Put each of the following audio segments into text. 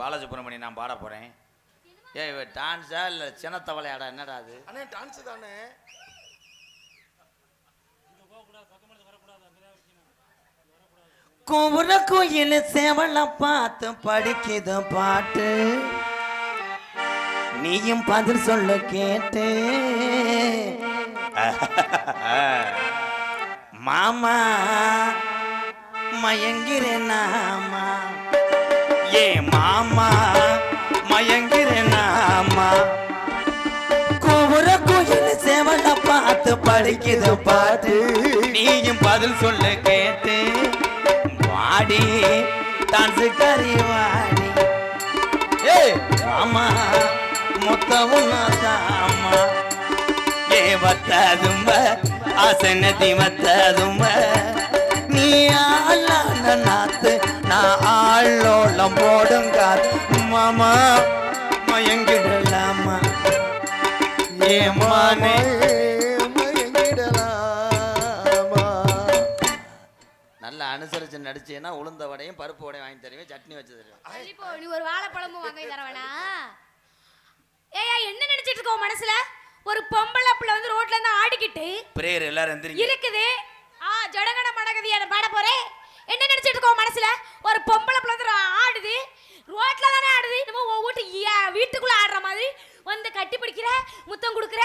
பாலசுப்ரமணியம் நான் பாட போறேன். ஏய் டான்ஸா இல்ல சின்னத்தவளையாடா என்னடா அது? அண்ணே டான்ஸ் தானே. கோபுர கோயில் சேவல பார்த்து படிக்குது பாட்டு, நீயும் பதில் சொல்ல கேட்டு மாமா மயங்கிறேனாமா, ஏ மாமா மயங்கிறேனாமா. கோபுர கோயில் சேவல பார்த்து படிக்குது பாட்டு, நீயும் பதில் சொல்ல கேட்டு வாடி டான்ஸ் கறி வாடி. ஏய் மாமா மொத்தமுன்னாதாமா, ஏ வத்தாதும்ப ஆசனதி வத்தாதும்ப. நீ ஆளான நாத்து நான் ஆளோளம் போடுங்க மாமா மயங்கிடலாமா, ஏ மானே நல்லா அனுசரிச்சு நடிச்சேன்னா உளுந்த வடையும் பருப்பு வடையும் வாங்கி தருவேன், சட்னி வச்சு தருவேன். நீ ஒரு வாழைப்பழமும் வாங்கி தரவேனா? ஏயா என்ன நினைச்சிட்டு இருக்க மனசுல? ஒரு பொம்பளை பிள்ளை வந்து ரோட்ல இருந்து ஆடிக்கிட்டு பிரேயர் எல்லாரும் எந்திரிங்க இருக்குது. ஜடகட மடகதியான பாட போறேன். என்ன நினைச்சிட்டு இருக்கோ மனசுல? ஒரு பொம்பளை பிள்ளை வந்து ஆடுது, ரோட்ல தானே ஆடுது. நம்ம வீட்டுக்குள்ள ஆடுற மாதிரி வந்து கட்டி பிடிக்கிற, முத்தம் கொடுக்குற,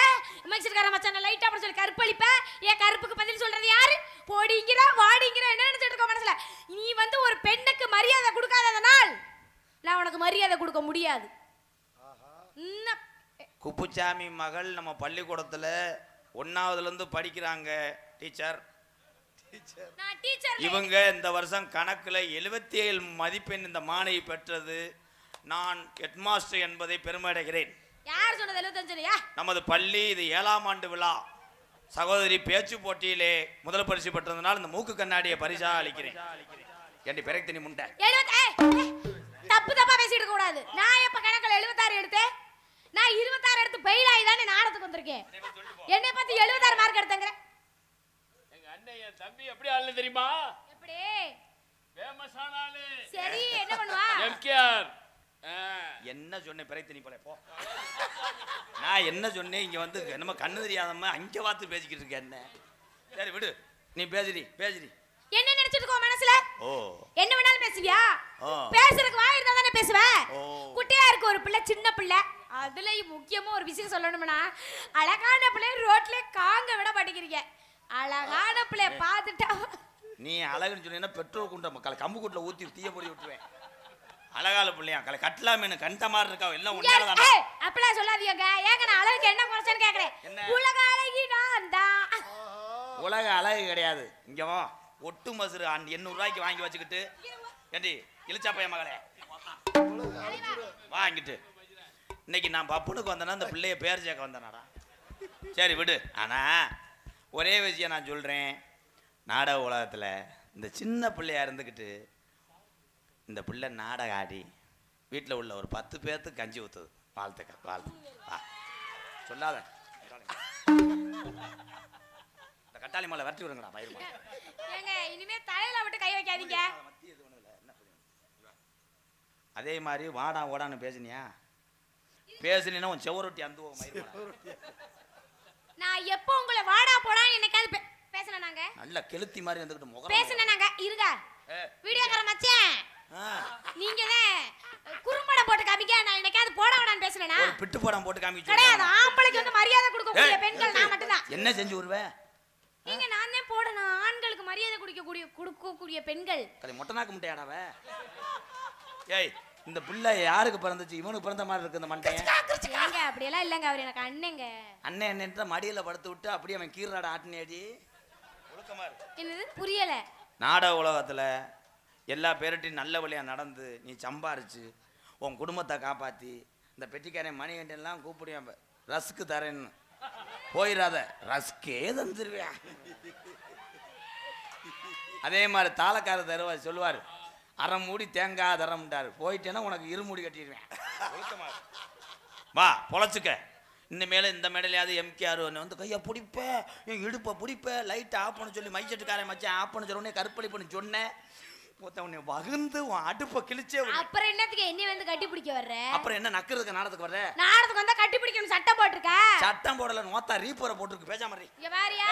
மைக்ஸ்கார மச்சான லைட்டா அப்படி சொல்லி கருப்பளிப்ப. ஏன் கருப்புக்கு பதில் சொல்றது யாரு? போடிங்கிற வாடிங்கிற. என்ன நினைச்சிட்டு இருக்கோ மனசுல? நீ வந்து ஒரு பெண்ணுக்கு மரியாதை கொடுக்காததனால் நான் உனக்கு மரியாதை கொடுக்க முடியாது. குப்புச்சாமி மகள் நம்ம பள்ளிக்கூடத்துல 1ஆவதுல இருந்து படிக்கிறாங்க டீச்சர். இவங்க இந்த வருஷம் கணக்குல 77 மதிப்பெண் இந்த மாணவி பெற்றது. நான் ஹெட்மாஸ்டர் என்பதை பெருமை அடைகிறேன். யார் சொன்னது 75? நமது பள்ளி இது 7ஆம் ஆண்டு விழா. சகோதரி பேச்சு போட்டியிலே முதல் பரிசு பெற்றதுனால் இந்த மூக்கு கண்ணாடியை பரிசா அளிக்கிறேன். ஏண்டி பிறகு தண்ணி முண்டை தப்பு தப்பா பேசிட்டு இருக்க கூடாது. நான் எப்ப கணக்குல 76 எடுத்தேன்? நான் 26 எடுத்து பெயில் ஆகி தானே நாடத்துக்கு வந்திருக்கேன். என்னை பத்தி 76 மார்க் எடுத்தங்க. எங்க அண்ணன் என் தம்பி எப்படி ஆளு தெரியுமா? எப்படி? ஃபேமஸ் ஆனாலு. சரி என்ன பண்ணுவா? எம்கேஆர். என்ன சொன்னேன் பிறகு தண்ணி போல போ. நான் என்ன சொன்னேன்? இங்க வந்து நம்ம கண்ணு தெரியாதம்மா அங்க பார்த்து பேசிக்கிட்டு இருக்க என்ன? சரி விடு, நீ பேசுடி பேசுடி. என்ன நினைச்சிட்டு இருக்கோ மனசுல? ஓ என்ன வேணாலும் பேசுவியா? பேசுறதுக்கு வாய் இருந்தா தானே பேசுவ. குட்டியா இருக்கு ஒரு பிள்ளை, சின்ன பிள்ளை. அதுலயும் முக்கியமா ஒரு விஷயம் சொல்லணும்னா, அழகான பிள்ளை ரோட்ல காங்க விட மாட்டேங்கிறீங்க. அழகான பிள்ளைய பார்த்துட்டா நீ அழகுன்னு சொன்னீங்கன்னா பெட்ரோல் குண்ட மக்களை கம்பு கூட்டில் ஊற்றி தீய பொடி விட்டுருவேன். அழகால பிள்ளையா கலை கட்டலாமேனு கண்ட மாதிரி இருக்கா எல்லாம் ஒன்னால. அப்படிலாம் சொல்லாதீங்க. ஏங்க நான் அழகுக்கு என்ன குறைச்சேன்னு கேட்கறேன். உலக அழகி நான் தான். உலக அழகு கிடையாது. இங்க வா, ஒட்டு மசுறு 800 ரூபாய்க்கு வாங்கி வச்சுக்கிட்டு ஏண்டி இழிச்சா பையன் மகளே வாங்கிட்டு இன்னைக்கு நான் பப்புனுக்கு வந்தேன்னா இந்த பிள்ளைய பேர் சேர்க்க வந்தேனாடா. சரி விடு. ஆனா ஒரே விஷயம் நான் சொல்றேன், நாடக உலகத்துல இந்த சின்ன பிள்ளையா இருந்துக்கிட்டு இந்த பிள்ளை நாடகம் ஆடி வீட்டில் உள்ள ஒரு 10 பேர்த்துக்கு கஞ்சி ஊற்றுது. வாழ்த்துக்கள் வாழ்த்து. சொல்லாத இந்த கட்டாளி மேலே வரட்டி விடுங்கடா பயிர். ஏங்க இனிமே தலையில விட்டு கை வைக்காதீங்க. அதே மாதிரி வாடா ஓடான்னு பேசுனியா? பேசுனீன்னா உன் செவரொட்டி அந்த நான் எப்போ உங்களை வாடா போடான்னு என்னைக்காவது பேசுனாங்க? நல்ல கெளுத்தி மாதிரி வந்துக்கிட்டு முகம் பேசுனாங்க. இருங்க வீடியோக்கார மச்சான், நீங்க தான் குறும்பட போட்டு காமிக்க. நான் என்னைக்காவது போட வேணான்னு பேசுனேனா? ஒரு பிட்டு படம் போட்டு காமிக்க கிடையாது. ஆம்பளைக்கு வந்து மரியாதை கொடுக்கக்கூடிய பெண்கள் நான் மட்டும் தான். என்ன செஞ்சு வருவேன்? நீங்க நான் தான் போடணும். ஆண்களுக்கு மரியாதை கொடுக்கக்கூடிய பெண்கள். கதை மொட்டை நாக்கு முட்டையாடாவ. ஏய் இந்த பிள்ளை யாருக்கு பிறந்துச்சு? இவனுக்கு பிறந்த மாதிரி இருக்கு இந்த மண்டையன். ஏங்க அப்படியெல்லாம் இல்லைங்க, அவர் எனக்கு அண்ணங்க. அண்ணன் என்னன்ற மடியில படுத்து விட்டு அப்படியே அவன் கீரனாட ஆட்டினேடி ஒழுக்கமா இருக்கு. என்னது புரியல? நாடக உலகத்துல எல்லா பேர்ட்டையும் நல்ல வழியா நடந்து நீ சம்பாரிச்சு உன் குடும்பத்தை காப்பாத்தி இந்த பெட்டிக்காரன் மணிகண்டெல்லாம் கூப்பிடுவேன் ரஸ்க்கு தரேன்னு போயிடாத, ரஸ்கே தந்துருவியா. அதே மாதிரி தாளக்கார தருவா சொல்லுவார், அரை மூடி தேங்காய் தரமுட்டாரு. போயிட்டேன்னா உனக்கு இருமுடி கட்டிடுவேன். வா பொழைச்சுக்க. இனிமேல இந்த மேடையிலையாவது எம்கேஆர் வந்து கையை பிடிப்பேன், என் இடுப்பை பிடிப்பேன், லைட்டை ஆஃப் பண்ண சொல்லி மைச்சட்டுக்காரன் மச்சான் ஆஃப் பண்ண சொல்ல உடனே கருப்பளி பண்ணி சொன்னேன். உன்னை வகுந்து உன் அடுப்பை கிழிச்சே அப்புறம் என்னத்துக்கு என்னை வந்து கட்டி பிடிக்க வர்ற? அப்புறம் என்ன நக்கிறதுக்கு நாடத்துக்கு வர்ற? நாடத்துக்கு வந்தா கட்டி பிடிக்கணும் சட்டம் போட்டிருக்க. சட்டம் போடல நோத்தா ரீப்பரை போட்டுருக்கு பேசாம இரு. இங்க வாரியா?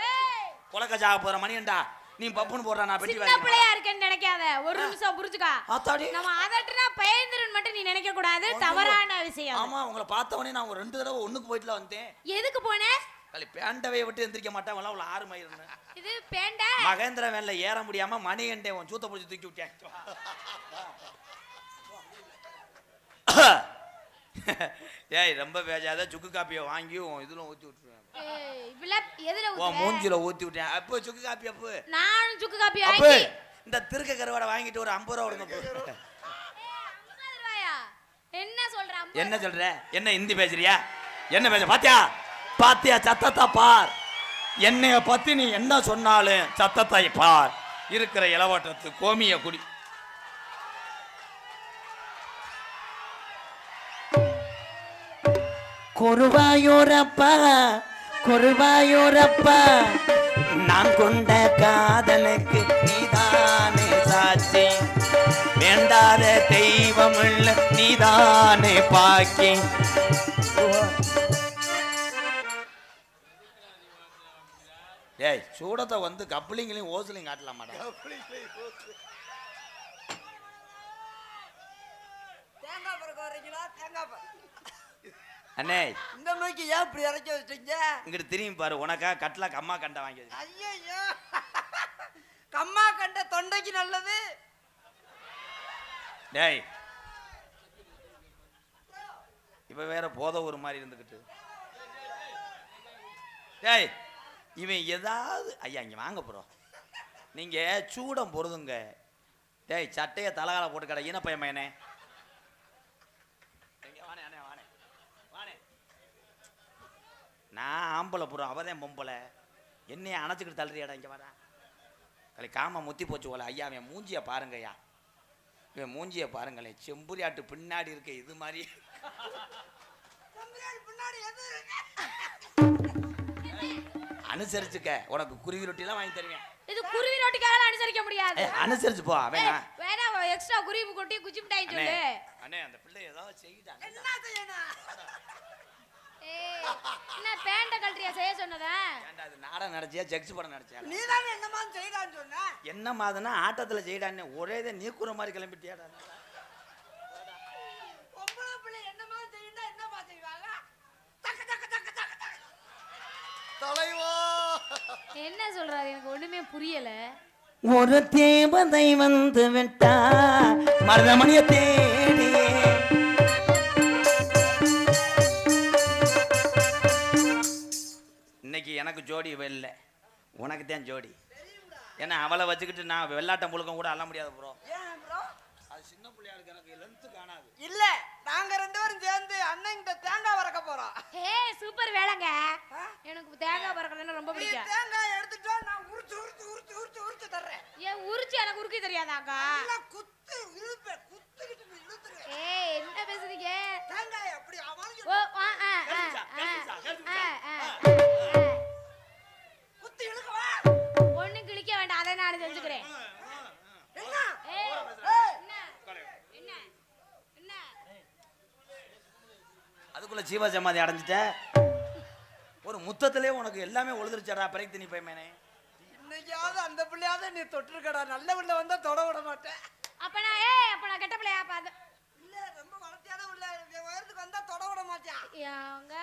ஏய் கொலக்கஜாக போற மணியண்டா நீ பப்புன்னு போடுற நான் பெட்டி சின்ன பிள்ளையா இருக்கேன்னு நினைக்காத. ஒரு நிமிஷம் புரிஞ்சுக்கா. ஆத்தாடி நம்ம அதட்டுனா பயந்துருன்னு மட்டும் நீ நினைக்க கூடாது. தவறான விஷயம். ஆமா உங்களை பார்த்தவனே நான் ஒரு 2 தடவை ஒண்ணுக்கு போயிட்டுல வந்தேன். எதுக்கு போனே? களி பேண்டவே விட்டு எந்திரிக்க மாட்டேன் உள்ள 6 மைல் இருந்தேன். இது பேண்ட மகேந்திர வேன்ல ஏற முடியாம மணிகண்டே உன் சூத்த பிடிச்சி தூக்கி விட்டேன். ஏய் ரொம்ப பேசாத சுக்கு காப்பியை வாங்கி உன் இதுல ஊத்தி விட்டுருவேன். ஏய் இவ்ள எதுல உன் ஊத்துற? மூஞ்சில ஊத்தி விட்டேன். அப்போ சுக்கு காப்பி அப்போ நானும் சுக்கு காப்பி அப்போ வாங்கி இந்த திருக்க கருவாடை வாங்கிட்டு ஒரு 50 ரூபா கொடுங்க போ. 50 ரூபாயா? என்ன சொல்ற? என்ன சொல்ற? என்ன ஹிந்தி பேசுறியா? என்ன பேச பாத்தியா? பாத்தியா சத்தத்தை பார். என்னைய பத்தி நீ என்ன சொன்னாலும் சத்தத்தை பார். இருக்கிற இளவட்டத்து கோமிய குடி. குருவாயூரப்பா குருவாயூரப்பா நான் கொண்ட காதலுக்கு நீதானே சாட்சி வேண்டாத தெய்வம் இல்ல நீதானே பாக்கி. ஏய் சூடத்தை வந்து கப்ளிங்களையும் ஓசலையும் காட்டலாம் மாட்டா. தேங்காய் பறக்க வரீங்களா? தேங்காய் அண்ணே இந்த நோக்கி ஏன் இப்படி இறக்கி வச்சிட்டீங்க? இங்கிட்டு திரும்பி பாரு. உனக்கா கட்ல கம்மா கண்டை வாங்கி வச்சு. ஐயோ கம்மா கண்ட தொண்டைக்கு நல்லது. டேய் இப்ப வேற போத ஒரு மாதிரி இருந்துக்கிட்டு. டேய் இவன் ஏதாவது ஐயா இங்க வாங்க போறோம். நீங்க சூடம் பொருதுங்க. டேய் சட்டைய தலகால போட்டு கடை ஈன பையன் மயனே. நான் ஆம்பளை போறோம் அவதான் பொம்பளை. என்னைய அணைச்சிக்கிட்டு தள்ளுறியாடா இங்க வரா. கலை காம முத்தி போச்சு போல. ஐயா அவன் மூஞ்சிய பாருங்கய்யா. இவன் மூஞ்சிய பாருங்களேன். செம்புரியாட்டு பின்னாடி இருக்க இது மாதிரி அனுசரிச்சுக்க. உனக்கு குருவி ரொட்டி எல்லாம் வாங்கி தருவேன். இது குருவி ரொட்டிக்காக அனுசரிக்க முடியாது. அனுசரிச்சு போ. வேணா வேணா எக்ஸ்ட்ரா குருவி கொட்டி குச்சி மிட்டாய் சொல்லு. அண்ணே அந்த பிள்ளை ஏதாவது செய்யிட்டாங்க. என்ன செய்யணும்? ஏய் என்ன பேண்ட கல்ட்ரியா செய்ய சொன்னதா? ஏன்டா அது நாடகம் நடச்சியா ஜெக்ஸ் படம் நடச்சியா? நீ தானே என்னமா செய்யலான்னு சொன்ன? என்ன மாதிரினா ஆட்டத்துல செய்யிடானே ஒரே இதை நீக்குற மாதிரி கிளம்பிட்டியாடா. பொம்பளை பிள்ளை என்னமா செய்யணும்? என்னமா செய்வாங்க? தக்க தக்க தக்க தக்க தக்க. தலைவா என்ன சொல்றாரு எனக்கு ஒண்ணுமே புரியல. ஒரு தேவதை வந்து விட்டா மருதமணிய தேடி இன்னைக்கு எனக்கு ஜோடி இல்லை உனக்கு தான் ஜோடி. ஏன்னா அவளை வச்சுக்கிட்டு நான் வெள்ளாட்டம் புழுக்கம் கூட அள்ள முடியாது ப்ரோ. ஏன் ப்ரோ? அது சின்ன பிள்ளையா இருக்கு எனக்கு லென்த் காணாது. இல்ல நாங்க 2 பேரும் சேர்ந்து அண்ணன்கிட்ட தேங்காய் வறக்க போறோம். ஏய் சூப்பர் வேலைங்க. எனக்கு தேங்காய் பறக்கறதுன்னா ரொம்ப நீ பிடிக்கும். தேங்காய் எடுத்துட்டா நான் உரிச்சு உரிச்சு உரிச்சு உரிச்சு உரிச்சு தர்றேன். ஏன் உரிச்சு எனக்கு உரிக்க தெரியாதாக்கா? நல்லா குத்து இழுப்பே குத்துக்கிட்டு நீ இழுத்துரு. ஏய் என்ன பேசுறீங்க? தேங்காய் அப்படி அவன் ஓ குத்து இழுக்கவா? ஒண்ணு கிழிக்க வேண்டாம். அதை நான் செஞ்சுக்கிறேன். என்ன? ஏய் ஏய் என்ன என்ன அதுக்குள்ள ஜீவ சமாதி அடைஞ்சிட்ட. ஒரு முத்தத்திலே உனக்கு எல்லாமே ஒழுதுருச்சாடா பிறகு நீ பையனே. இன்னைக்காவது அந்த பிள்ளையாவது நீ தொட்டிருக்கடா. நல்ல பிள்ளை வந்தா தொட விட மாட்டேன். அப்ப நான் கெட்ட பிள்ளையா பாது. இல்ல ரொம்ப வளர்த்தியான பிள்ளை. உயரத்துக்கு வந்தா தொட விட மாட்டான். ஏங்க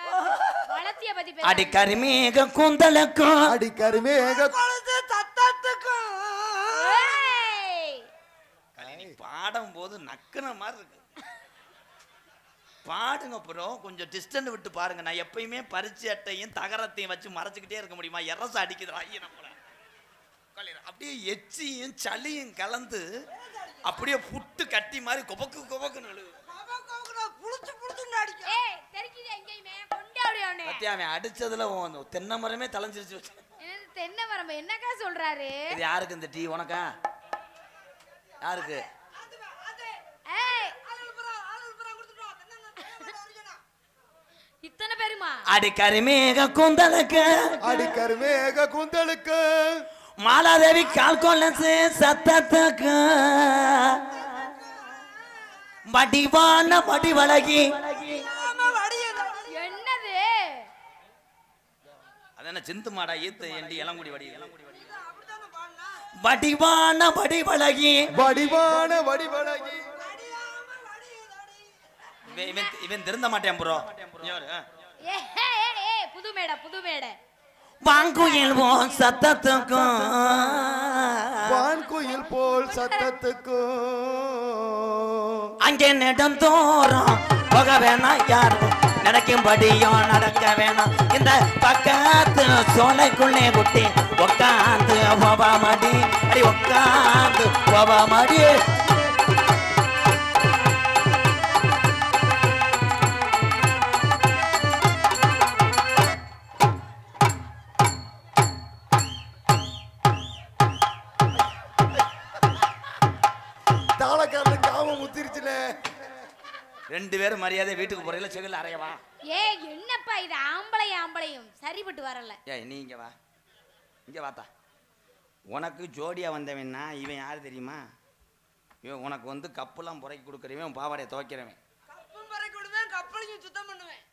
வளத்திய பத்தி அடி பேச. கரிமேக கூந்தலுக்கும் அடி கருமேக கொலுசு சத்தத்துக்கும் ஏய் நீ பாடும் போது நக்குன மாதிரி இருக்கு. பாடுங்க அப்புறம் கொஞ்சம் டிஸ்டன்ட் விட்டு பாருங்க. நான் எப்பயுமே பரிச்சு அட்டையும் தகரத்தையும் வச்சு மறைச்சுக்கிட்டே இருக்க முடியுமா? எரச அடிக்குது ஐயா நம்மள. அப்படியே எச்சியும் சளியும் கலந்து அப்படியே புட்டு கட்டி மாதிரி கொபக்கு கொபக்குன்னு விழுது. புடிச்சு புடிச்சுன்னு அடிக்கும். ஏய் தெரிக்குது எங்கேயுமே கொண்டாடியோனே. பத்தியா அவன் அடிச்சதுல தென்னை மரமே தலைஞ்சிருச்சு. என்ன தென்னை மரம் என்னக்கா சொல்றாரு? இது யாருக்கு இந்த டீ? உனக்கா? யாருக்கு? ஏய் இத்தனை பேருமா? அடி கரிமேக கூந்தலுக்கு அடி கருமேக கூந்தலுக்கு மாலாதேவி கால்கொலசு சத்தத்துக்கு வடிவான வடிவழகி. என்னது அதான சிந்து மாடா ஈத்து எண்டி இளங்குடி வடி வடிவான வடிவழகி. வடிவான வடிவழகி. இவன் திருந்த மாட்டேன் ப்ரோ. புது மேடை புது மேடை. வான்குயில் போல் சத்தத்துக்கும் வான்குயில் போல் சத்தத்துக்கும் அங்கே நெடுந்தோறும் போக வேணாம், யாரும் நடக்கும்படியும் நடக்க வேணாம். இந்த பக்கத்து சோலைக்குள்ளே குட்டி உக்காந்து போவாமடி, அடி உக்காந்து போவாமடி. தாளக்காரன் காமம் முத்திருச்சுல. 2 பேரும் மரியாதை வீட்டுக்கு போறீங்களா செகல் அறையவா. என்னப்பா இது ஆம்பளையும் சரிபட்டு வரல. நீ இங்க வா, இங்க வாத்தா. உனக்கு ஜோடியா வந்தவன்னா இவன் யாரு தெரியுமா? இவன் உனக்கு வந்து கப்புலாம் புறக்கி கொடுக்குறவன், பாவாடையை துவைக்கிறவன். கப்பும் பறை கொடுவேன், கப்பலையும் சுத்தம் பண்ணுவேன்.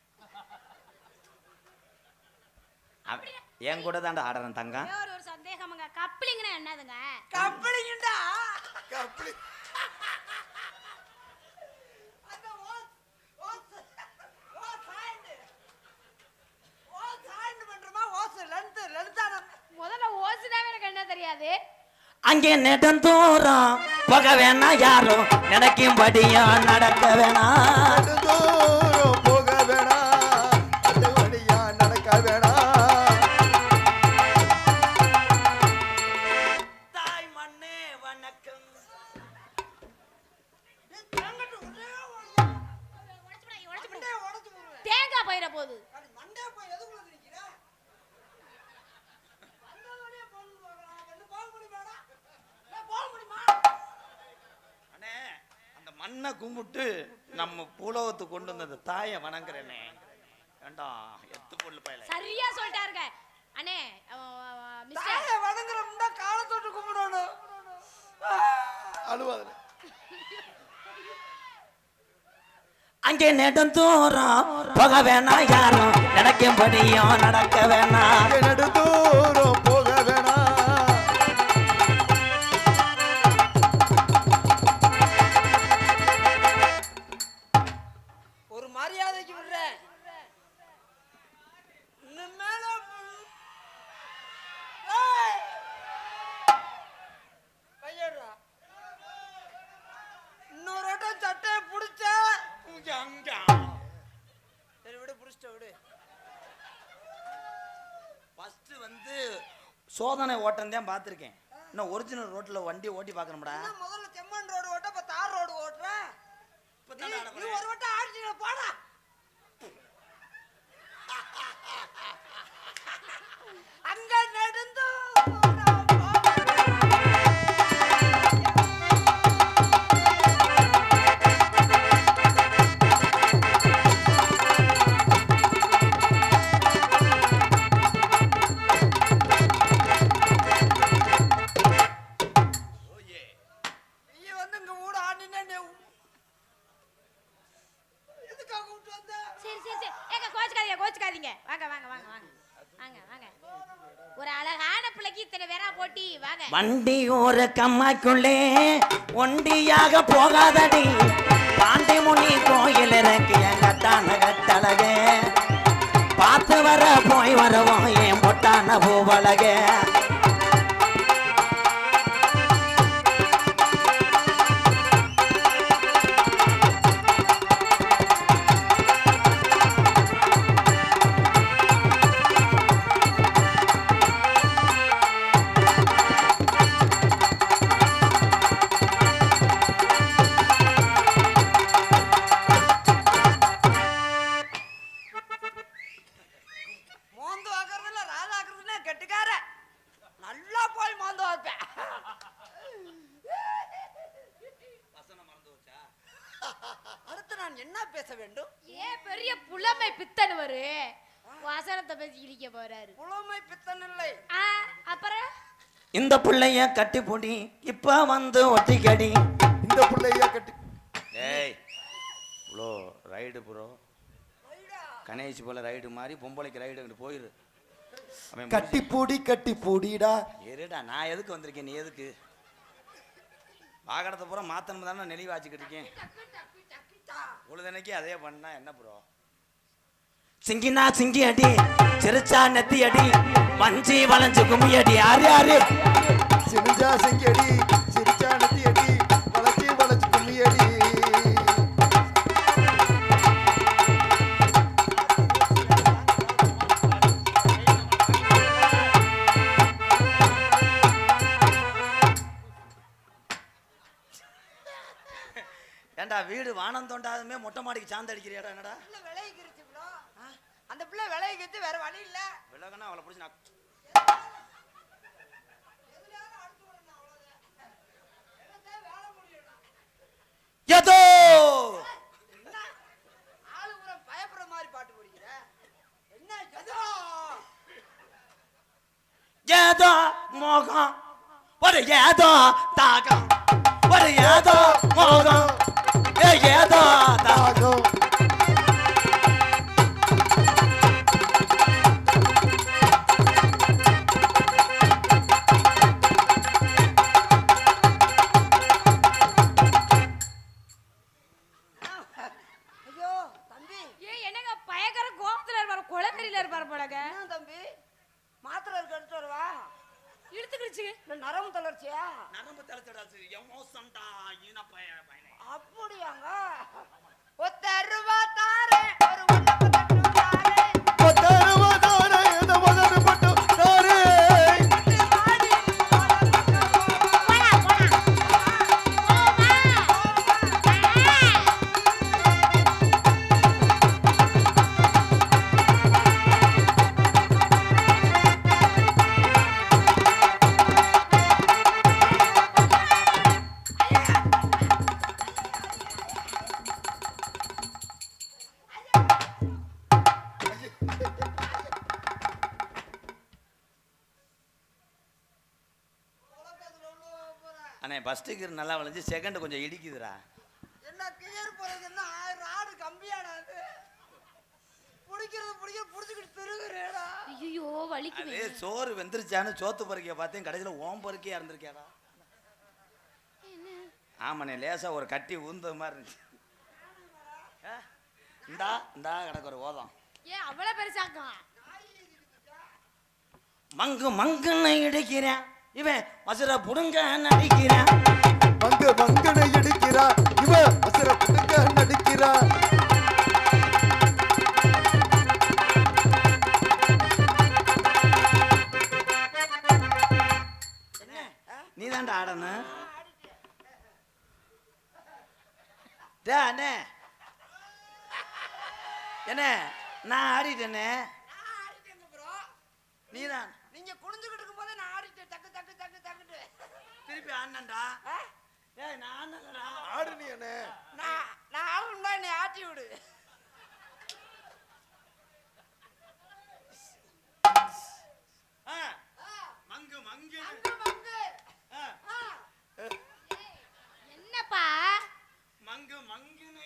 என் கூட தாண்டா ஆடுறேன் தங்கம். ஒரு சந்தேகம்ங்க, கப்ளிங்னா என்னதுங்க? கப்பலிங்கடா. கப்பலி அந்த ஓஸ் பண்றமா ஓஸ் லென்த்தான. முதல்ல ஓசுனாவே எனக்கு என்ன தெரியாது. அங்கே நெடுந்தோறும் போக வேணாம், யாரும் நினைக்கும்படியா நடக்க வேணாம். தூரம் போக வேணாம், அந்த வழியா நடக்க வேணாம். தாய் மண்ணே வணக்கம். தேங்காய் பயிர போகுது. மண்டே போய் எதுக்குள்ள நிக்கிற? அந்த வழியா போக முடியுமாடா? போக முடியுமா? அண்ணே, அந்த மண்ணை கும்பிட்டு நம்ம பூலோகத்துக்கு கொண்டு வந்த அந்த தாயை வணங்குறேனே. வேண்டாம் எத்து பொண்ணு பயல. சரியா சொல்லிட்டாருங்க அண்ணே. மிஸ்டர் தாயை வணங்குறோம்னா காலை தொட்டு கும்பிடணும். அழுவாதுல. அங்கே நெடுந்தோறும் போக வேணாம், யாரும் நினைக்கும்படியும் நடக்க வேணாம். நெடுந்தூரம் போக வேணாம். ஒரு மரியாதைக்கு விடுறேன். இன்னும் மேல கையடுறா. இன்னொரு வட்டம் சட்டையை பிடிச்ச. சரி விடு, பிடிச்சிட்ட விடு. ஃபர்ஸ்ட் வந்து சோதனை ஓட்டம் தான் பார்த்துருக்கேன். இன்னும் ஒரிஜினல் ரோட்ல வண்டி ஓட்டி பார்க்கணும்டா. என்ன முதல்ல செம்மண் ரோடு ஓட்ட, இப்ப தார் ரோடு ஓட்டுற. நீ ஒரு வட்டம் ஆடிச்சு போடா. அங்க நடந்து கோச்சுக்காதீங்க. வாங்க வாங்க வாங்க வாங்க வாங்க வாங்க. ஒரு அழகான பிள்ளைக்கு இத்தனை பேரா போட்டி வாங்க. வண்டி ஒரு கம்மாக்குள்ளே ஒண்டியாக போகாதடி, பாண்டி முனி கோயில் இருக்கு எங்கத்தான கட்டழகே, பார்த்து வர போய் வரவோம் என் பொட்டான பூவழகே. மோந்து ஆக்குறதுல ராஜா ஆக்குறதுல கெட்டுக்கார. நல்லா போய் மோந்து வைப்பேன். அடுத்து நான் என்ன பேச வேண்டும்? பெரிய புலமை பித்தனுவரு வசனத்தை பேசி இழிக்க போறாரு. புலமை பித்தன் இல்லை. அப்புறம் இந்த பிள்ளைய கட்டி பொடி இப்ப வந்து ஒட்டிக்கடி. இந்த பிள்ளைய கட்டி ஏய் ப்ரோ ரைடு ப்ரோ கணேஷ் போல ரைடு மாதிரி பொம்பளைக்கு ரைடு அங்கிட்டு போயிரு. கட்டி பூடிடா. இருடா நான் எதுக்கு வந்திருக்கேன், நீ எதுக்கு? வாகனத்தை பூரா மாத்தணும் தானே நெளிவாச்சிக்கிட்டு இருக்கேன். உழுதனைக்கு அதே பண்ணா என்ன ப்ரோ? சிங்கினா சிங்கி அடி, சிரிச்சா நெத்தி அடி, வஞ்சி வளைஞ்சு கும்மி அடி. யாரு யாரு? சிரிச்சா சிங்கி அடி, சிரிச்சா நெத்தி அடி, வளைச்சி வளைச்சு கும்மி அடி. ஏண்டா வீடு வானம் தோண்டாதுமே மொட்டை மாடிக்கு சாந்து அடிக்கிறியாடா? என்னடா விளையிக்கிருச்சு ப்ரோ. அந்த பிள்ளை விளையிக்கிச்சு, வேற வழி இல்ல. விலகனா அவளை பிடிச்சி நான் ஏதோ ஆளு பூரா பயப்படுற மாதிரி பாட்டு படிக்கிற. என்ன ஏதோ ஏதோ மோகம் ஒரு ஏதோ தாகம் ஒரு ஏதோ மோகம் ஏதோ தாகம். ஐயோ தம்பி, ஏன் என்னங்க பயங்கர கோபத்துல இருப்பாரு, குளக்கறியில இருப்பாரு போலங்க. என்ன தம்பி மாத்திரை இருக்கு எடுத்து வருவா? இழுத்துக்கிடுச்சு. இல்ல நரம்பு தளர்ச்சியா? நரம்பு தளர்ச்சிடாச்சு எமோஷன்டா ஈன பையனே. அப்படியாங்க? ஒத்த ரூபா தாரே ஒரு ஒண்ணு தாரே பத்தருவதானே இந்த மதன பட்டு தாரே. பாடி போடா போடா. அண்ணே ஃபஸ்ட்டுக்கு நல்லா விளைஞ்சு செகண்ட் கொஞ்சம் இடிக்குதுடா. என்ன கிளியர் போறதுன்னா 1000 ஆடு கம்பியாடா அது. புடிச்சிக்கிட்டு திருகுறேடா. ஐயோ வலிக்குது. அதே சோறு வெந்துருச்சான்னு சோத்து பருக்கைய பார்த்தேன், கடைசியில் ஓம் பருக்கையா இருந்திருக்கியாடா. ஆமாண்ணே லேசா ஒரு கட்டி ஊந்தது மாதிரி இருந்துச்சு. இந்தா இந்தா கிடக்கு ஒரு ஓதம். ஏன் அவ்வளவு பெருசாக்கா? மங்கு மங்குன்னு இடிக்கிறேன் இவன் மசுர புடுங்க நடிக்கிறான். மங்கு மங்கனை எடுக்கிறா இவ அசர புடுங்க நடிக்கிறா. நீ தான்டா ஆடணும். அண்ணே என்ன நான் ஆடிட்டேனே. நீதான் நீங்க குனிஞ்சுக்கிட்டு இருக்கும்போது நான் ஆடிட்டேன். டக்கு டக்கு டக்கு டக்குட்டு திருப்பி ஆடனண்டா. ஏய் நான் ஆடலடா. ஆடு நீ என்ன? நான் ஆடணும்னா என்னை ஆட்டி விடு. மங்கு மங்கு என்னப்பா மங்கு மங்குன்னு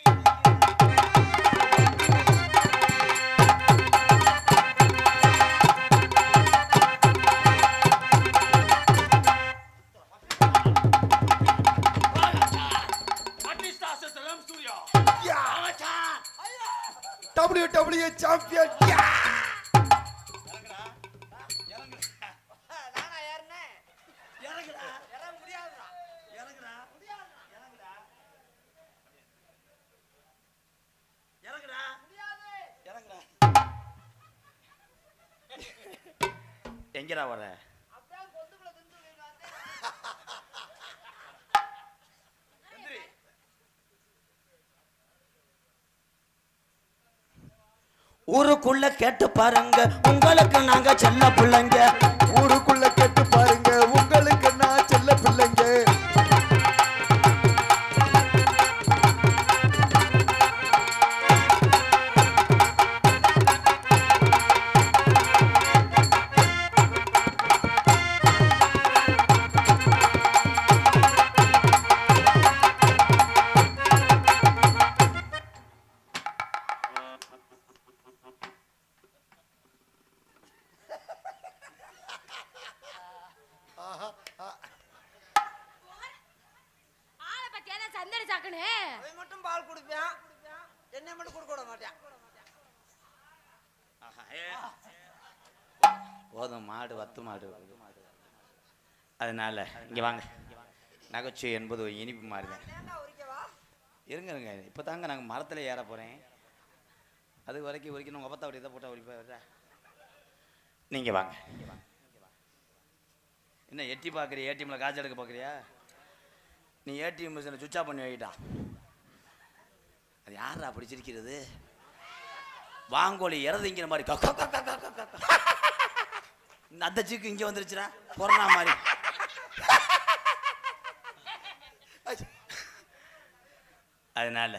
WWE சாம்பியன். நானா ஏறினேன்? இறங்குடா ஏற முடியாதுடா. இறங்குடா இறங்குடா இறங்குடா முடியாது. இறங்குடா. எங்கடா வர? அப்படியே கொத்துக்குள்ள தின்னு விடுவாங்க. ஊருக்குள்ள கேட்டு பாருங்க உங்களுக்கு நாங்க செல்ல பிள்ளைங்க. ஊருக்குள்ள கேட்டு பாருங்க உங்களுக்கு நான் செல்ல பிள்ளைங்க. வந்தடி சாக்குன்னு. அவன் மட்டும் பால் குடிப்பான், என்னை மட்டும் கொடுக்க விட மாட்டான். போதும், மாடு வத்து மாடு. அதனால இங்க வாங்க. நகைச்சுவை என்பது ஒரு இனிப்பு மாறுதான். இருங்க இருங்க, இப்போ தாங்க நாங்கள் மரத்தில் ஏற போகிறேன். அது வரைக்கும் உரிக்கணும். உங்கள் அப்பத்தா அப்படி இதை போட்டால் உரிப்பா. நீங்கள் வாங்க. என்ன எட்டி பார்க்குறியா? ஏடிஎம்மில் காய்ச்சல் எடுக்க பார்க்குறியா? நீ ஏடிஎம் மிஷினை சுவிட்ச் ஆஃப் பண்ணி வைக்கிட்டா. அது யாரா அப்படி சிரிக்கிறது? வாங்கோலி இறதிங்கிற மாதிரி அந்த சீக்கு இங்கே வந்துருச்சுடா, கொரோனா மாதிரி. அதனால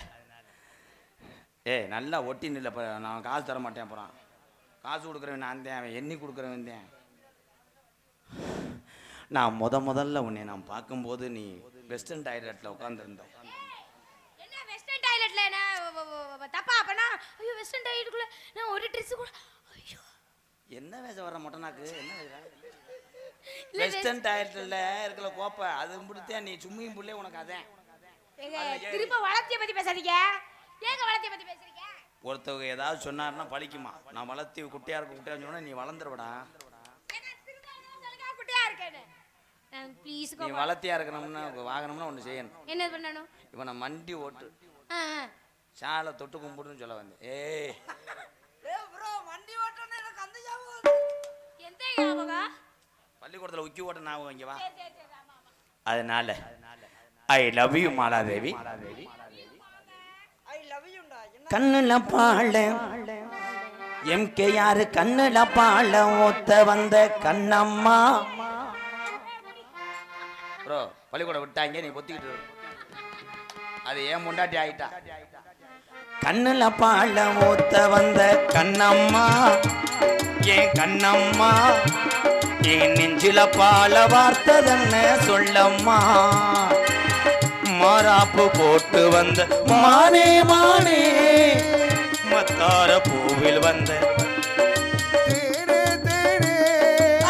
நல்லா ஒட்டி நில்ல. நான் காசு தர மாட்டேன். அப்புறம் காசு கொடுக்குறவன் நான் தான், அவன் எண்ணி கொடுக்குறவன் தான். நான் முதல்ல உன்னை நான் பார்க்கும்போது நீ வெஸ்டர்ன் டாய்லெட்டில் உட்காந்துருந்தேன். என்ன வெஸ்டர்ன் டாய்லெட்ல? என்ன தப்பா? அப்பனா ஐயோ வெஸ்டர்ன் டாய்லெட்டுக்குள்ள நான் ஒரு ட்ரெஸ் கூட. ஐயோ என்ன வேஷம் வர மொட்டனாக்கு? என்ன வேஷம்? வெஸ்டர்ன் டாய்லெட்டில் இருக்கிற கோப்பை அது முடித்தேன். நீ சும்மியும் புள்ளே உனக்கு அதான். திரும்ப வளர்த்திய பத்தி பேசாதீங்க. ஏங்க வளர்த்திய பத்தி பேசுறீங்க? ஒருத்தவங்க ஏதாவது சொன்னாருன்னா பழிக்குமா? நான் வளர்த்தி குட்டியா குட்டியான்னு சொன்னா நீ வளர்ந்துருவடா. குட்டியா இருக்கேன்னு ப்ளீஸ். நீ வளர்த்தியா இருக்கணும்னா வாங்கணும்னா ஒன்று செய்யணும். என்ன பண்ணணும்? இவனை மண்டி ஓட்டு சாலை தொட்டு கும்பிடுன்னு சொல்ல வந்தேன். ஏய் ப்ரோ, வண்டி ஓட்டணும் எனக்கு அந்த ஞாபகம். எந்த ஞாபகம்? பள்ளிக்கூடத்தில் உக்கி ஓட்ட ஞாபகம். இங்கே வா. அதனால I love you Maladevi. I love you டா. கண்ணுல பாழ எம்கேஆர் கண்ணுல பாழ ஒத்த வந்த கண்ணம்மா. ப்ரோ பள்ளிக்கூடம் விட்டாங்க, நீ பொத்திக்கிட்டு அது ஏன் முண்டாட்டி ஆயிட்டா. கண்ணுல பாழ ஒத்த வந்த கண்ணம்மா, ஏன் கண்ணம்மா, ஏன் நெஞ்சில பால வார்த்ததென்ன சொல்லம்மா. மாறாப்பு போட்டு வந்த மானே மானே, மத்தார பூவில் வந்த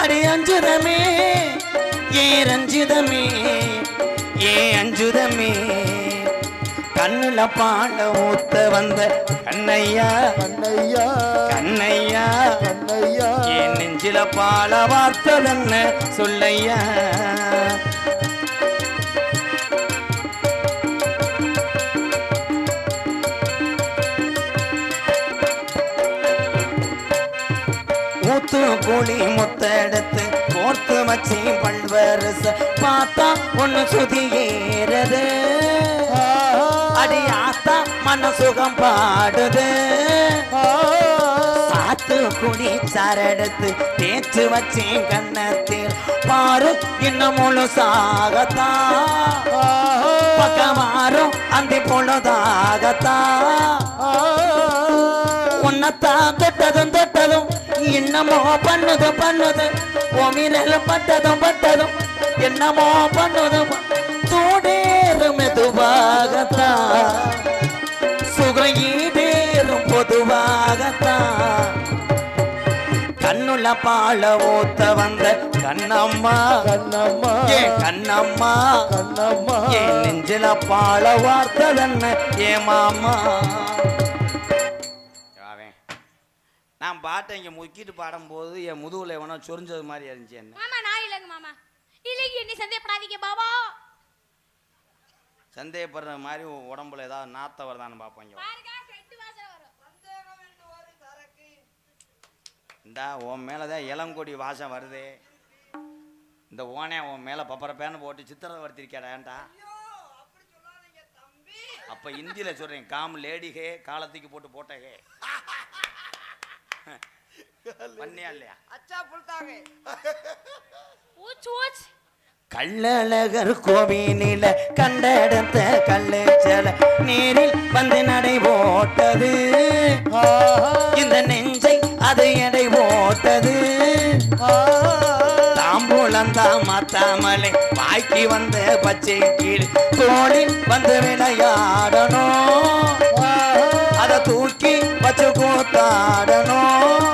அடி அஞ்சுதமே, ஏ ரஞ்சிதமே, ஏ அஞ்சுதமே. கண்ணுல பாட ஊத்த வந்த கண்ணையா கண்ணையா கண்ணையா, கண்ணையா, ஏன் நெஞ்சில பால வார்த்ததென்ன சொல்லையா. ஊத்து கூலி முத்தெடுத்து கோர்த்து வச்சி பல்வரச பார்த்தா ஒண்ணு சுதி ஏறது. அடி ஆத்தா மன சுகம் பாடுது. சாத்து குடி சரடுத்து தேய்ச்சு வச்சி கண்ணத்தில் பாரு இன்னும் முழுசாகத்தா. பக்கமாறும் அந்த பொழுதாகத்தா. உன்னத்தான் தொட்டதும் தொட்டதும் என்னமோ பண்ணுது பண்ணுது. ஓமினல் பட்டதும் பட்டதும் என்னமோ பண்ணுது. தூடேறும் மெதுவாகத்தான், சுகம் ஈடேறும் பொதுவாகத்தான். கண்ணுல பால ஊத்த வந்த கண்ணம்மா, கண்ணம்மா, ஏ கண்ணம்மா, கண்ணம்மா, ஏ நெஞ்சில பால வார்த்ததென்ன ஏ மாமா. நான் பாட்டை இங்கே முக்கிட்டு பாடும்போது என் முதுகுல எவனோ சொரிஞ்சது மாதிரி இருந்துச்சு. என்ன மாமா? நான் இல்லைங்க மாமா. இல்லைங்க, என்ன சந்தேகப்படாதீங்க பாபா. சந்தேகப்படுற மாதிரி உடம்புல ஏதாவது நாத்த வருதான்னு பார்ப்போம். பாருங்க, ரெண்டு வாசம் வரும். சந்தேகம் என்று ஒரு சரக்கு. இந்தா உன் மேலதான் இளங்கொடி வாசம் வருது. இந்த ஓனே உன் மேல பப்பரப்பேன்னு போட்டு சித்திரத்தை வருத்திருக்கேன்டா. ஐயோ அப்படி சொல்லாதீங்க தம்பி. அப்ப இந்தியில சொல்றேன், காம் லேடி ஹே, காலத்துக்கு போட்டு போட்ட ஹே. பண்ணியா இல்லையா? அச்சா புல்தாங்க. ஊச் ஊச். கள்ளழகர் கோவினில கண்டெடுத்த கள்ளச்சல நீரில் வந்து நடை போட்டது. இந்த நெஞ்சை அது எடை போட்டது. தாம்பூலந்தா மாத்தாமலை வாய்க்கு வந்த பச்சை கீழ் தோளில் வந்து விளையாடணும். அதை தூக்கி வச்சு கூத்தாடணும்.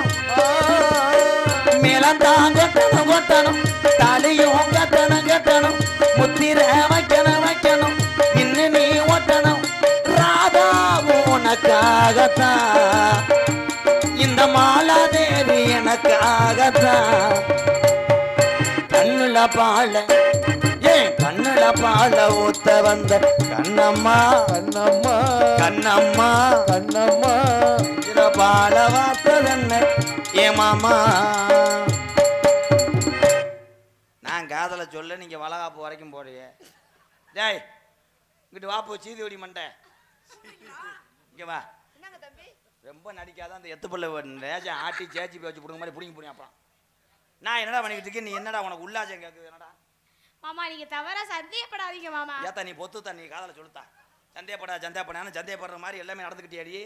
மேலந்தான் கட்டணும் கட்டணும், தலையும் கட்டணும் கட்டணும், முத்திர வைக்கணும் வைக்கணும். இன்னும் நீ எனக்காகத்தான் இந்த மாலாதேவி எனக்காகத்தான் கண்ணுல பால ஏன் கண்ணுல பால ஊத்த வந்த கண்ணம்மா கண்ணம்மா கண்ணம்மா கண்ணம்மா இதுல பால வார்த்ததென்ன ஏ மாமா நான் காதல சொல்ல நீங்க வளகாப்பு வரைக்கும் போறியே டேய் இங்கிட்டு வா போ சீதி ஒடி மண்டை இங்க வா என்னங்க தம்பி ரொம்ப நடிக்காத அந்த எத்து பிள்ளை ரேஜா ஆட்டி சேச்சி வச்சு பிடுங்க மாதிரி பிடிங்க போறேன் அப்புறம் நான் என்னடா பண்ணிக்கிட்டு இருக்கேன் நீ என்னடா உனக்கு உல்லாசம் கேட்குது என்னடா மாமா நீங்க தவறா சந்தேகப்படாதீங்க மாமா ஏத்தா நீ பொத்துத்தா நீ காதல சொல்லுத்தா சந்தேகப்படான்னு சந்தேகப்படுற மாதிரி எல்லாமே நடந்துக்கிட்டேடி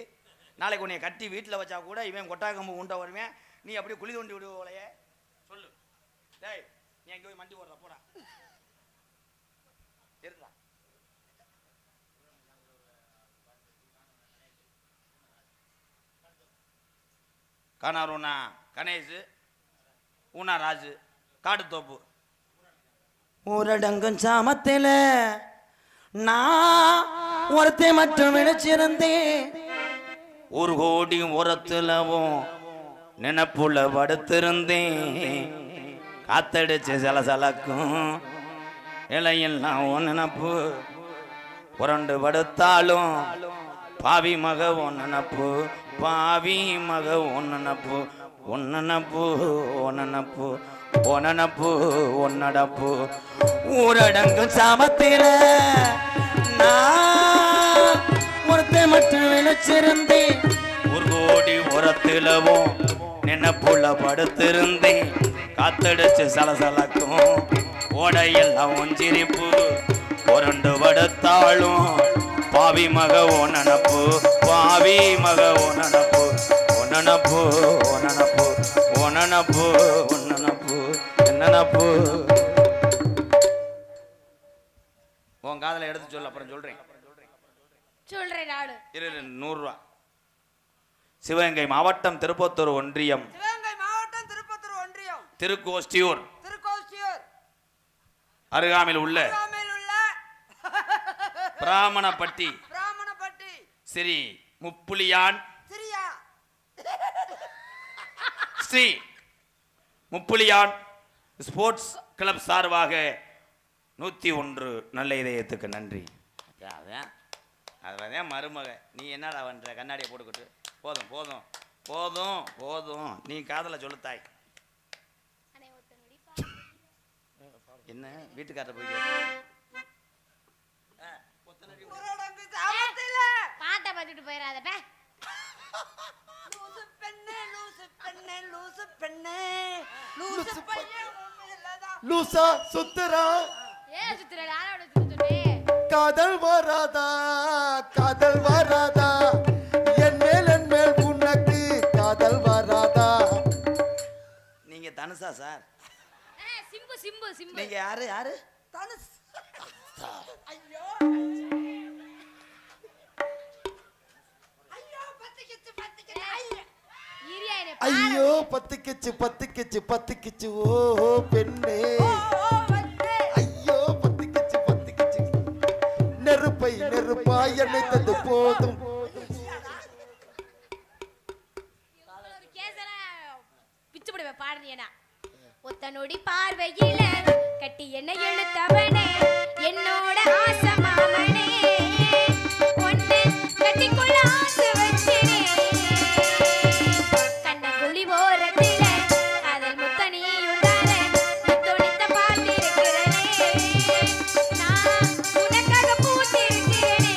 நாளைக்கு உன்னை கட்டி வீட்டில் வச்சா கூட இவன் கொட்டா கம்பு உண்டை வருவேன் நீ அப்படியே குழி தோண்டி விடுவோலையே சொல்லு டேய் நீ எங்கே போய் மண்டி ஓடுற போடா இருடா காணார் உண்ணா கணேஷ் ஊனா ராஜு காட்டுத்தோப்பு ஊரடங்கும் சாமத்தில் நான் ஒருத்தை மட்டும் விழிச்சிருந்தேன் ஒரு கோடி உரத்துலவும் நினப்புல படுத்திருந்தேன் காத்தடிச்சு சலசலக்கும் இலையெல்லாம் உன் நினப்பு புரண்டு படுத்தாலும் பாவி மக உன் நினப்பு பாவி மக உன் நினப்பு ஒன்னப்பு ஒன்னப்பு ஒன்னப்பு ஒன்னடப்பு ஊரடங்கும் சாமத்தில நான் ஒருத்தை மட்டும் விழிச்சிருந்தேன் ஒரு கோடி உரத்திலவும் நினைப்புள்ள படுத்திருந்தேன் காத்தடிச்சு சலசலக்கும் ஓடையெல்லாம் ஒஞ்சிரிப்பு புரண்டு படுத்தாலும் பாவி மக ஒன்னப்பு பாவி மக ஒன்னப்பு ஒன்னப்பு ஒன்னப்பு ஒன்னப்பு ஒன்னப்பு என்னப்பு உன் காதல எடுத்து சொல்ல அப்புறம் சொல்றேன் நாடு 100 ரூபா சிவகங்கை மாவட்டம் திருப்பத்தூர் ஒன்றியம் சிவகங்கை மாவட்டம் திருப்பத்தூர் ஒன்றியம் திருக்கோஷ்டியூர் திருக்கோஷ்டியூர் அருகாமையில் உள்ள பிராமணப்பட்டி ஸ்ரீ முப்புலியான் சிரியா ஸ்ரீ முப்புலியான் ஸ்போர்ட்ஸ் கிளப் சார்பாக 101 நல்ல இதயத்துக்கு நன்றி. அதான் மருமக நீ என்னடா பண்ற கண்ணாடியை போட்டுக்கிட்டு போதும் போதும் போதும் போதும் நீ காதல சொல்லுத்தாய் என்ன வீட்டுக்காரர் போய் பாட்டை பார்த்துட்டு போயிடாத லூசா சுத்துறா காதல் வராதா காதல் வராதா என் மேல் உனக்கு காதல் வராதா. நீங்க தனுஷா சார்? சிம்பு சிம்பு சிம்பு. நீங்க யாரு யாரு? தனுஷ். ஐயோ ஐயோ பத்திக்கிச்சு பத்திக்கிச்சு ஐயோ பத்திக்கிச்சு பத்திக்கிச்சு பத்திக்கிச்சு ஓ பெண்ணே ஐயோ பத்திக்கிச்சு பத்திக்கிச்சு நெருப்பை நெருப்பாய் அணைத்தது போதும். பாடுறீனா ஒத்த நொடி பார்வையில கட்டி என்ன எழுத்தவனே என்னோட ஆசை மாமனே ஒன்னு கட்டிக்குள்ள ஆசை வச்சினே கண்ண குழி ஓரத்தில காதல் முத்தனியுண்டான முத்தொடித்த பார்த்திருக்கிறனே நான் உனக்காக பூத்திருக்கிறேனே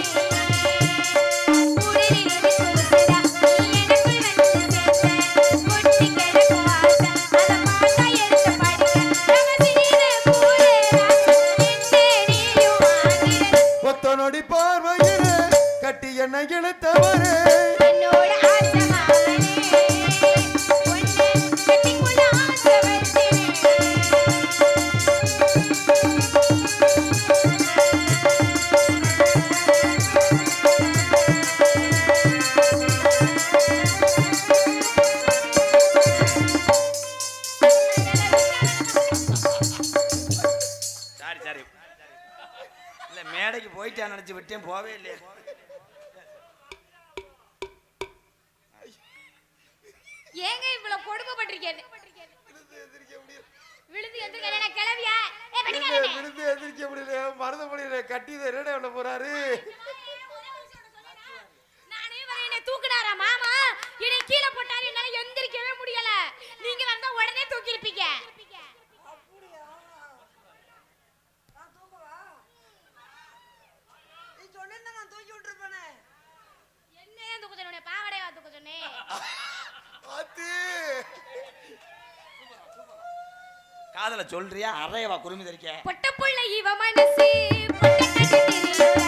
உடனே விசுவசரா நீ எனக்குள் வந்து சேர்த்த கொட்டி கிடக்கும் ஆசை அத மாட்டா எடுத்து படிக்க ரகசிய பூரே என்னேடியும் ஆகிறேன் ஒத்த நொடி பார்வையிலே கட்டி என்ன இழுத்தவரே என்னோட ஆசை மாமனே ஒன்னு கட்டிக்குள்ள ஆசை வச்சினே சாரி சாரி இல்ல மேடைக்கு போயிட்டா நினைச்சு விட்டேன் போவே இல்லையே. ஏங்க இவ்வளவு கொடுமைப்பட்டிருக்கேன்னு விழுந்து எந்திரிக்க கிளவியா விழுந்து எந்திரிக்க முடியல மறந்து முடியல கட்டி என்னடா பண்ண போறாரு நானே வர என்ன தூக்குனாரா மாமா என்னை கீழே போட்டாரு என்னால எந்திரிக்கவே முடியல நீங்க வந்தா உடனே தூக்கி இருப்பீங்க அப்படியா நான் தூக்கவா நீ சொன்னா நான் தூக்கி விட்டுருப்பேனே என்ன தூக்க சொன்னே பாவடையா தூக்க சொன்னேன் காதல சொல்றியா அறையவா குறுமி தரிக்க பொட்ட புள்ள இவ மனசு பொட்ட